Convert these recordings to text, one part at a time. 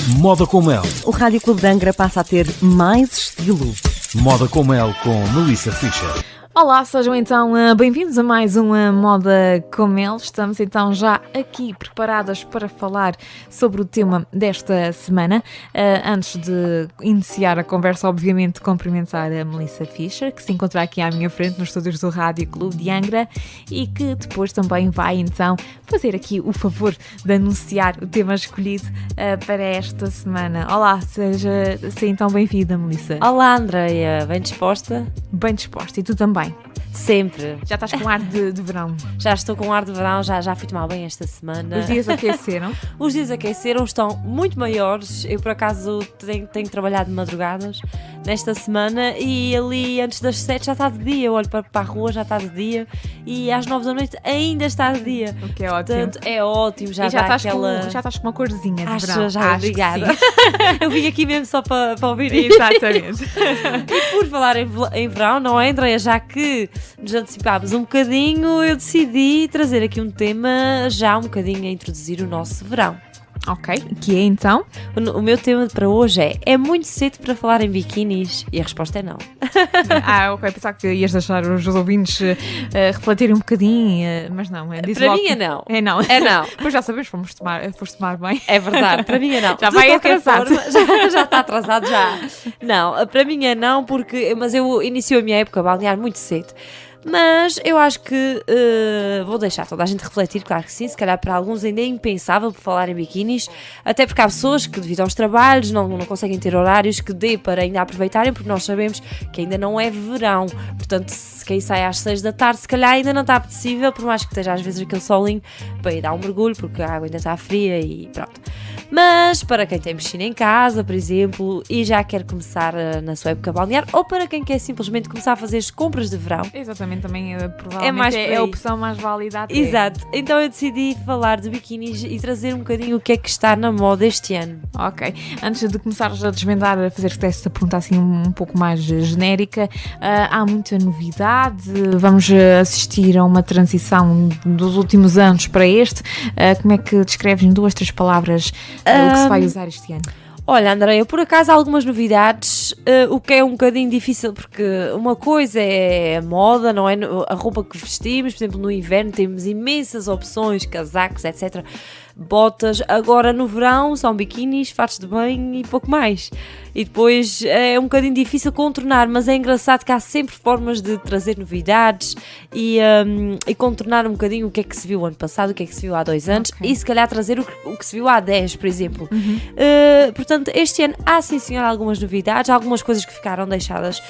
Moda com Mel. O Rádio Clube de Angra passa a ter mais estilo. Moda com Mel com Melissa Fischer. Olá, sejam então bem-vindos a mais uma Moda com Mel. Estamos então já aqui preparadas para falar sobre o tema desta semana. Antes de iniciar a conversa, obviamente, cumprimentar a Melissa Fischer, que se encontra aqui à minha frente nos estúdios do Rádio Clube de Angra e que depois também vai então fazer aqui o favor de anunciar o tema escolhido para esta semana. Olá, seja então bem-vinda, Melissa. Olá, Andreia, bem disposta? Bem disposta, e tu também? Sempre. Já estás com ar de verão? Já estou com ar de verão, já fui tomar banho esta semana. Os dias aqueceram? Os dias aqueceram, estão muito maiores. Eu, por acaso, tenho trabalhado de madrugadas nesta semana e ali antes das 7 já está de dia. Eu olho para a rua, já está de dia e às 9 da noite ainda está de dia. O que é Portanto, ótimo. é ótimo. Já estás aquela... já estás com uma corzinha de Acho, verão. já, obrigada. Eu vim aqui mesmo só para ouvir isso. Exatamente. E por falar em verão, não é, Andreia? Já que nos antecipámos um bocadinho, eu decidi trazer aqui um tema já um bocadinho a introduzir o nosso verão. Ok, que é então? O meu tema para hoje é muito cedo para falar em biquinis? E a resposta é não. Ok, pensava que ias deixar os ouvintes refletirem um bocadinho, mas não. Para mim é não. É não. É não. Pois já sabes, foste tomar bem. É verdade, para mim é não. Já vai atrasado. Já está atrasado já. Não, para mim é não, mas eu inicio a minha época balnear muito cedo. Mas eu acho que vou deixar toda a gente refletir, claro que sim, se calhar para alguns ainda é impensável falar em biquinis, até porque há pessoas que devido aos trabalhos não conseguem ter horários que dê para ainda aproveitarem, porque nós sabemos que ainda não é verão, portanto se quem sai às 6 da tarde se calhar ainda não está apetecível, por mais que esteja às vezes aquele solinho para ir dar um mergulho, porque a água ainda está fria e pronto. Mas para quem tem piscina em casa, por exemplo, e já quer começar na sua época balnear, ou para quem quer simplesmente começar a fazer as compras de verão. Exatamente, também provavelmente é a opção mais válida até. Exato, então eu decidi falar de biquinis e trazer um bocadinho o que é que está na moda este ano. Ok, antes de começares a desvendar, a fazer-te esta pergunta assim um pouco mais genérica, há muita novidade, vamos assistir a uma transição dos últimos anos para este. Como é que descreves em 2, 3 palavras o que se vai usar este ano? Olha, Andreia, por acaso há algumas novidades, o que é um bocadinho difícil, porque uma coisa é a moda, não é? A roupa que vestimos, por exemplo, no inverno temos imensas opções, casacos, etc., botas. Agora no verão são biquinis, fatos de banho e pouco mais. E depois é um bocadinho difícil contornar, mas é engraçado que há sempre formas de trazer novidades e contornar um bocadinho o que é que se viu ano passado, o que é que se viu há 2 anos, okay, e se calhar trazer o que se viu há 10, por exemplo. Portanto, este ano há sim senhor algumas novidades, algumas coisas que ficaram deixadas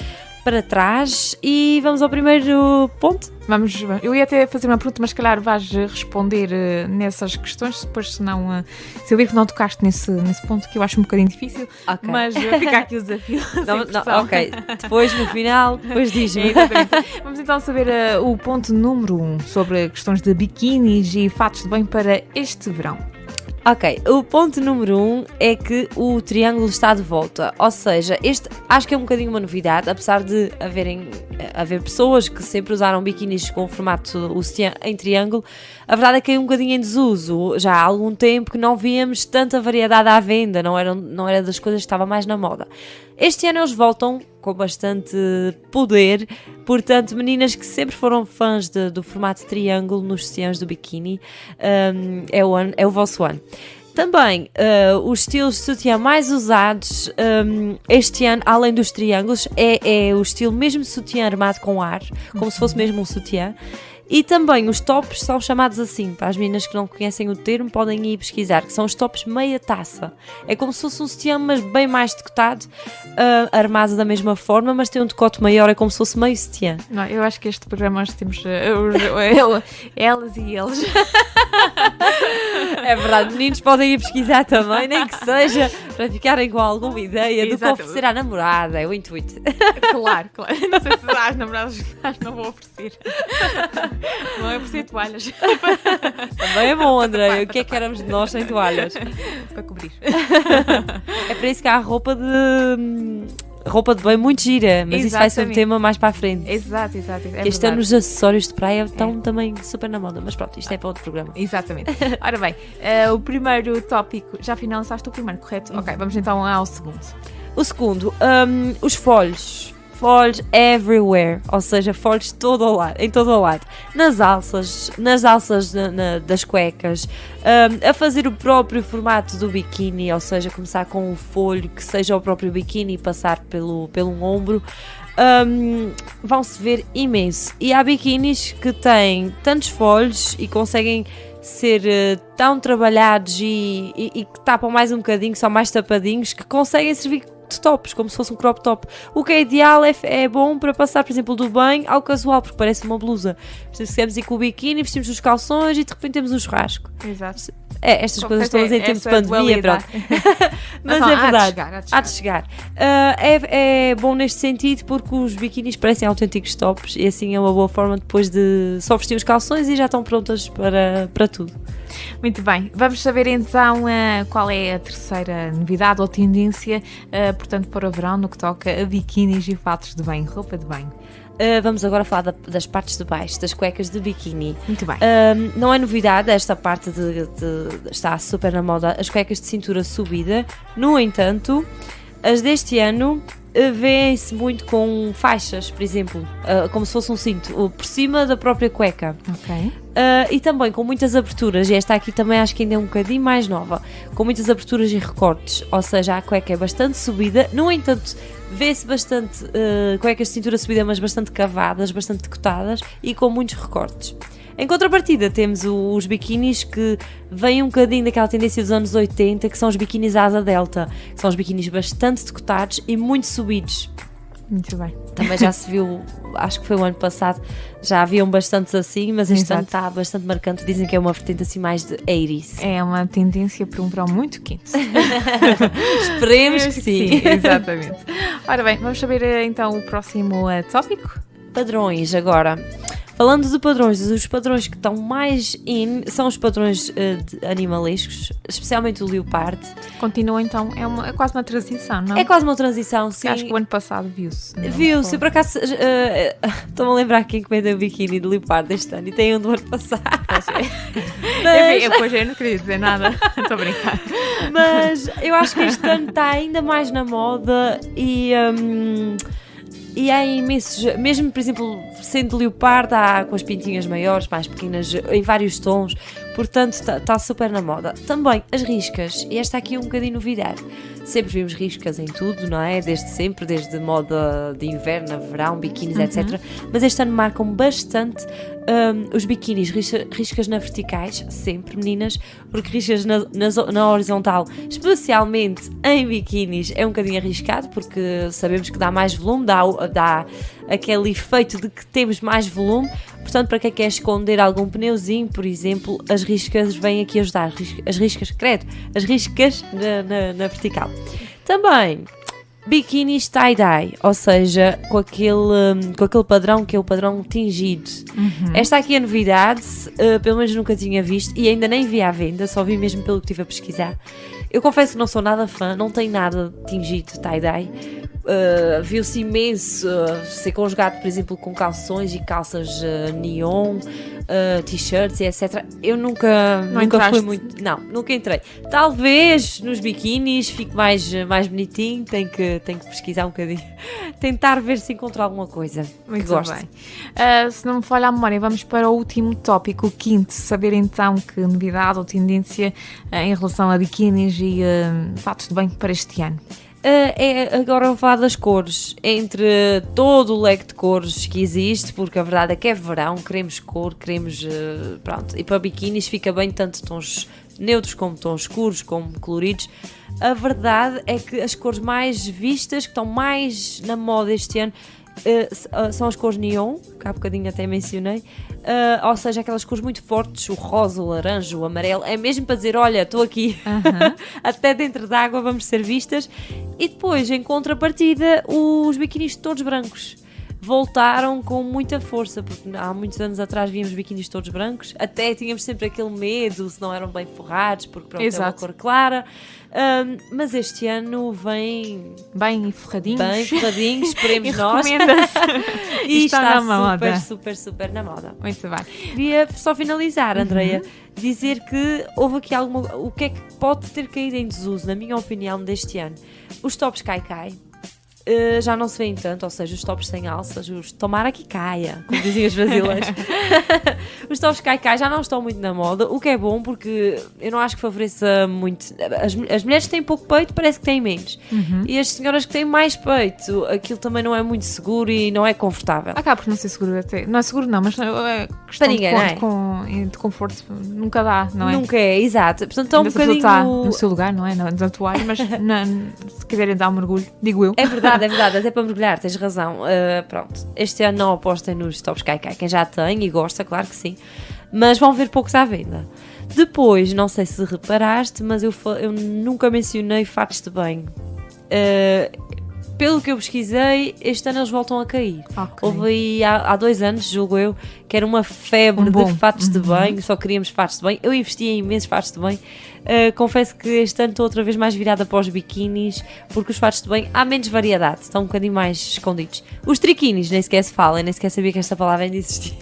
para trás e vamos ao primeiro ponto. Eu ia até fazer uma pergunta, mas se calhar vais responder nessas questões, depois se eu vir que não tocaste nesse ponto, que eu acho um bocadinho difícil, okay, mas fica aqui o desafio. Não, ok, depois no final, depois diz-me. Vamos então saber o ponto número 1 sobre questões de biquinis e fatos de banho para este verão. Ok, o ponto número 1 é que o triângulo está de volta, ou seja, este acho que é um bocadinho uma novidade, apesar de haver pessoas que sempre usaram biquinis com o formato o sutiã em triângulo, a verdade é que é um bocadinho em desuso, já há algum tempo que não víamos tanta variedade à venda, não era das coisas que estava mais na moda. Este ano eles voltam com bastante poder, portanto, meninas que sempre foram fãs do formato triângulo nos sutiãs do biquíni, é o vosso ano. Também, os estilos de sutiã mais usados este ano, além dos triângulos, é o estilo mesmo de sutiã armado com ar, como se fosse mesmo um sutiã. E também os tops são chamados assim, para as meninas que não conhecem o termo podem ir pesquisar, que são os tops meia taça. É como se fosse um sutiã, mas bem mais decotado, armado da mesma forma, mas tem um decote maior, é como se fosse meio sutiã. Não, eu acho que este programa nós temos elas e eles. É verdade, meninos podem ir pesquisar também, nem que seja para ficarem com alguma ideia do que oferecer à namorada, é o intuito. Claro. Não sei se às namoradas não vou oferecer. Não é oferecer toalhas. Também é bom, André. O que é que éramos de nós sem toalhas? Para cobrir. É para isso que há roupa de roupa de banho muito gira, mas isso vai ser um Exatamente. tema mais para a frente. Exato. É Que este ano verdade. os acessórios de praia estão também super na moda, mas pronto, isto é para outro programa. Exatamente. Ora bem, o primeiro tópico, já finalizaste o primeiro, correto? Ok, vamos então ao segundo. O segundo, os folhos. Folhos everywhere, ou seja, folhos em todo o lado. Nas alças das cuecas, a fazer o próprio formato do biquíni, ou seja, começar com um folho que seja o próprio biquíni e passar pelo ombro. Vão-se ver imenso. E há biquínis que têm tantos folhos e conseguem ser tão trabalhados e que tapam mais um bocadinho, são mais tapadinhos, que conseguem servir de tops, como se fosse um crop top. O que é ideal é bom para passar, por exemplo, do banho ao casual, porque parece uma blusa. Precisamos ir com o biquíni, vestimos os calções e de repente temos um churrasco. Exato. Estas coisas todas em tempo de pandemia, pronto. Mas não, é verdade. Há de chegar. É bom neste sentido porque os biquinis parecem autênticos tops e assim é uma boa forma depois de só vestir os calções e já estão prontas para tudo. Muito bem, vamos saber então qual é a terceira novidade ou tendência, portanto, para o verão, no que toca a biquínis e fatos de banho, roupa de banho. Vamos agora falar das partes de baixo, das cuecas de biquíni. Muito bem. Não é novidade esta parte está super na moda, as cuecas de cintura subida. No entanto, as deste ano vêem-se muito com faixas, por exemplo, como se fosse um cinto, por cima da própria cueca. Ok. E também com muitas aberturas, e esta aqui também acho que ainda é um bocadinho mais nova, com muitas aberturas e recortes, ou seja, a cueca é bastante subida, no entanto, vê-se bastante cuecas de cintura subida, mas bastante cavadas, bastante decotadas e com muitos recortes. Em contrapartida, temos os biquinis que vêm um bocadinho daquela tendência dos anos 80, que são os biquinis asa delta, que são os biquinis bastante decotados e muito subidos. Muito bem. Também já se viu, acho que foi o ano passado, já haviam bastantes assim, mas este ano está bastante marcante. Dizem que é uma vertente assim mais de 80s. É uma tendência para um verão muito quente. Esperemos que sim. Exatamente. Ora bem, vamos saber então o próximo tópico. Padrões agora. Falando de padrões, os padrões que estão mais in são os padrões animalescos, especialmente o leopardo. Continua então, é quase uma transição, não? É quase uma transição, sim. Acho que o ano passado viu-se. não? Viu-se, por acaso estou-me a lembrar quem encomendou o biquíni de leopardo este ano e tem um do ano passado. Depois eu não queria dizer nada, estou a brincar. Mas eu acho que este ano está ainda mais na moda e há imensos, mesmo por exemplo, sendo leopardo, há com as pintinhas maiores, mais pequenas, em vários tons, portanto está super na moda. Também as riscas, e esta aqui é um bocadinho novidade. Sempre vimos riscas em tudo, não é? Desde sempre, desde moda de inverno, verão, biquínis, etc. Mas este ano marcam bastante os biquínis, riscas na verticais, sempre meninas, porque riscas na horizontal, especialmente em biquínis, é um bocadinho arriscado, porque sabemos que dá mais volume, dá aquele efeito de que temos mais volume, portanto, para quem quer esconder algum pneuzinho, por exemplo, as riscas vêm aqui ajudar, as riscas na vertical. Também biquínis tie-dye, ou seja, com aquele padrão que é o padrão tingido. Esta aqui é novidade, pelo menos nunca tinha visto e ainda nem vi à venda, só vi mesmo pelo que estive a pesquisar. Eu confesso que não sou nada fã, não tenho nada tingido tie-dye. Viu-se imenso ser conjugado, por exemplo, com calções e calças neon, t-shirts e etc. Eu nunca fui muito. Não, nunca entrei. Talvez nos biquínis fique mais bonitinho, tenho que pesquisar um bocadinho, tentar ver se encontro alguma coisa Muito que gosto. bem. Se não me falha a memória, vamos para o último tópico, o quinto, saber então que novidade ou tendência em relação a biquínis e fatos de banho para este ano. Agora vou falar das cores, entre todo o leque de cores que existe, porque a verdade é que é verão, queremos cor, pronto, e para biquínis fica bem tanto tons neutros como tons escuros, como coloridos. A verdade é que as cores mais vistas, que estão mais na moda este ano, são as cores neon, que há bocadinho até mencionei, ou seja, aquelas cores muito fortes, o rosa, o laranja, o amarelo, é mesmo para dizer, olha, estou aqui, até dentro da água vamos ser vistas. E depois, em contrapartida, os biquinis todos brancos. voltaram com muita força, porque há muitos anos atrás víamos biquinis todos brancos, até tínhamos sempre aquele medo se não eram bem forrados, porque pronto, é uma cor clara. Mas este ano vem bem forradinhos, esperemos nós. E está na super na moda. Muito bem. Queria só finalizar, Andreia, dizer que houve aqui o que é que pode ter caído em desuso, na minha opinião, deste ano. Os tops cai-cai. Já não se vêem tanto, ou seja, os tops sem alças, tomara que caia, como diziam os brasileiros. Os tops cai-cai já não estão muito na moda, o que é bom porque eu não acho que favoreça muito. As mulheres que têm pouco peito parece que têm menos. E as senhoras que têm mais peito, aquilo também não é muito seguro e não é confortável. Acaba por não ser seguro até. Não é seguro não, mas é questão para ninguém, de conforto nunca dá, não é? Nunca é, exato. Portanto, está um bocadinho... está no seu lugar, não é? Nos atuais, mas se quiserem dar um mergulho, digo eu. É verdade, até para mergulhar, tens razão. Pronto, este ano não apostem nos tops cai-cai. Quem já tem e gosta, claro que sim. Mas vão ver poucos à venda. Depois, não sei se reparaste, mas eu nunca mencionei fatos de banho. Pelo que eu pesquisei, este ano eles voltam a cair. Houve aí há 2 anos, julgo eu, que era uma febre de fatos de banho, só queríamos fatos de banho. Eu investi em imensos fatos de banho. Confesso que este ano estou outra vez mais virada para os biquinis, porque os fatos de banho há menos variedade, estão um bocadinho mais escondidos. Os triquinis nem sequer se fala, nem sequer sabia que esta palavra ainda existia.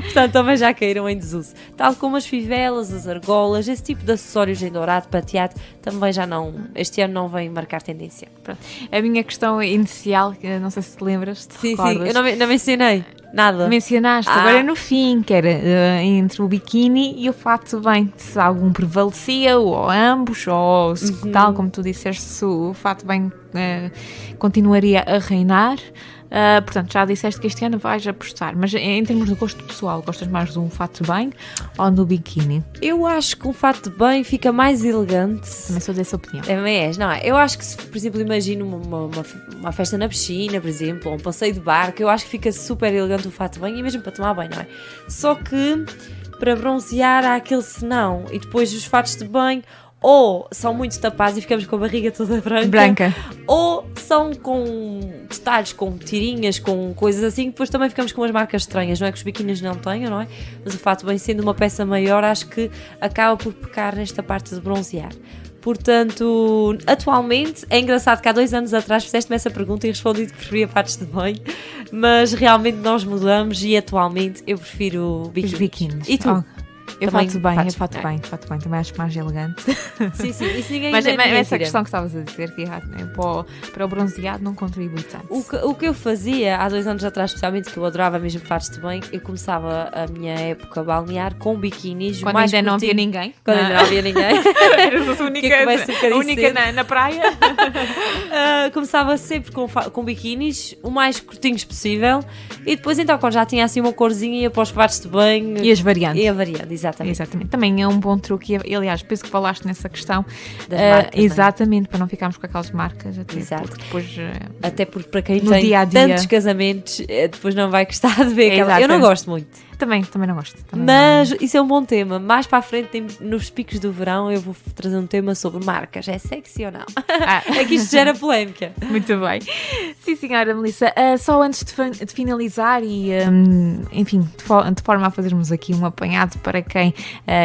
Portanto, também já caíram em desuso. Tal como as fivelas, as argolas, esse tipo de acessórios em dourado, prateado, também já não, este ano não vem marcar tendência. Pronto. A minha questão inicial, não sei se te lembras, sim, eu não mencionei nada. Mencionaste agora no fim, que era entre o biquíni e o fato de banho, se algum prevalecia, ou ambos, ou se tal, como tu disseste, se o fato de banho continuaria a reinar. Portanto, já disseste que este ano vais apostar, mas em termos de gosto pessoal, gostas mais de um fato de banho ou do biquíni? Eu acho que um fato de banho fica mais elegante. Também sou dessa opinião. Também és, não é? Eu acho que se, por exemplo, imagino uma festa na piscina, por exemplo, ou um passeio de barco, eu acho que fica super elegante o fato de banho e mesmo para tomar banho, não é? Só que para bronzear há aquele senão e depois os fatos de banho ou são muito tapados e ficamos com a barriga toda branca. Ou são com detalhes, com tirinhas, com coisas assim, depois também ficamos com umas marcas estranhas, não é que os biquinis não tenham, não é? Mas o fato bem sendo uma peça maior, acho que acaba por pecar nesta parte de bronzear. Portanto, atualmente, é engraçado que há 2 anos atrás fizeste-me essa pergunta e respondi que preferia fatos de banho, mas realmente nós mudamos e atualmente eu prefiro os biquinis. E tu? Eu faço bem, também acho mais elegante. Sim, isso ninguém mas essa questão que estavas a dizer, que para o bronzeado não contribui tanto. O que eu fazia há 2 anos atrás, especialmente, que eu adorava mesmo fatos de banho, eu começava a minha época balnear com biquinis. Quando ainda não havia ninguém. Quando ainda não havia ninguém. Eras a única na praia. Começava sempre com biquinis, o mais curtinhos possível, e depois então, quando já tinha assim uma corzinha, ia para os fatos de banho. E as variantes. Exatamente. Também é um bom truque, e aliás, penso que falaste nessa questão das marcas, exatamente, para não ficarmos com aquelas marcas até porque para quem tem tantos casamentos depois não vai gostar de ver aquela. Eu não gosto muito. Também não gosto. Mas isso é um bom tema. Mais para a frente, nos picos do verão, eu vou trazer um tema sobre marcas. É sexy ou não? É que isto gera polémica. Muito bem. Sim, senhora Melissa. Só antes de finalizar e, enfim, de forma a fazermos aqui um apanhado para quem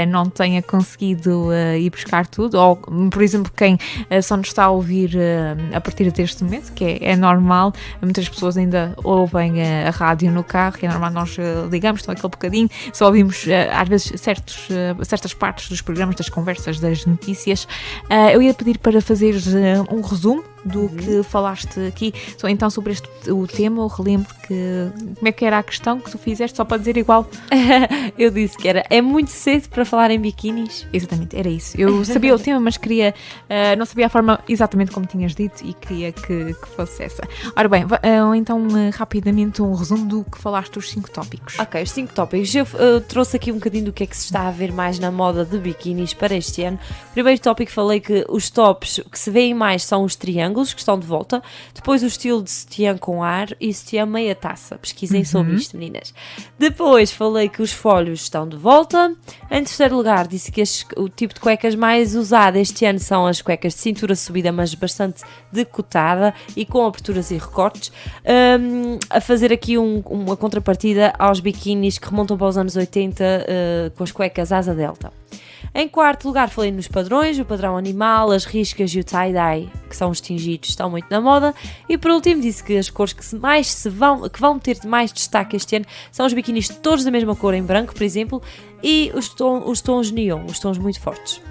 não tenha conseguido ir buscar tudo, ou, por exemplo, quem só nos está a ouvir a partir deste momento, que é normal. Muitas pessoas ainda ouvem a rádio no carro, que é normal, nós ligamos, estão aquele bocadinho, só ouvimos às vezes certas partes dos programas, das conversas, das notícias. Eu ia pedir para fazeres um resumo do que falaste aqui, então sobre o tema. Eu relembro como é que era a questão que tu fizeste, só para dizer igual. Eu disse que é muito cedo para falar em biquinis. Exatamente, era isso. Eu sabia o tema, mas não sabia a forma exatamente como tinhas dito e queria que fosse essa. Ora bem, então rapidamente um resumo do que falaste, os 5 tópicos. Ok, os 5 tópicos. Eu trouxe aqui um bocadinho do que é que se está a ver mais na moda de biquinis para este ano. Primeiro tópico, falei que os tops que se veem mais são os triângulos, triângulos, que estão de volta. Depois o estilo de sutiã com ar e sutiã meia taça. Pesquisem sobre isto, meninas. Depois falei que os folhos estão de volta. Em terceiro lugar, disse que o tipo de cuecas mais usado este ano são as cuecas de cintura subida, mas bastante decotada e com aberturas e recortes. A fazer aqui uma contrapartida aos biquínis que remontam para os anos 80 com as cuecas asa delta. Em quarto lugar falei nos padrões, o padrão animal, as riscas e o tie-dye, que são os tingidos, estão muito na moda. E por último disse que as cores que vão ter mais destaque este ano são os biquinis todos da mesma cor em branco, por exemplo, e os tons neon, os tons muito fortes.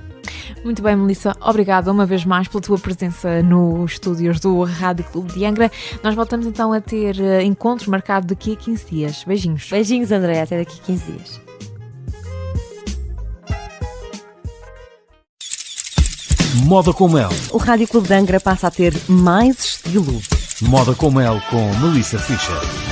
Muito bem, Melissa, obrigada uma vez mais pela tua presença nos estúdios do Rádio Clube de Angra. Nós voltamos então a ter encontros marcados daqui a 15 dias. Beijinhos. Beijinhos, André, até daqui a 15 dias. Moda com Mel. O Rádio Clube de Angra passa a ter mais estilo. Moda com Mel com Melissa Fischer.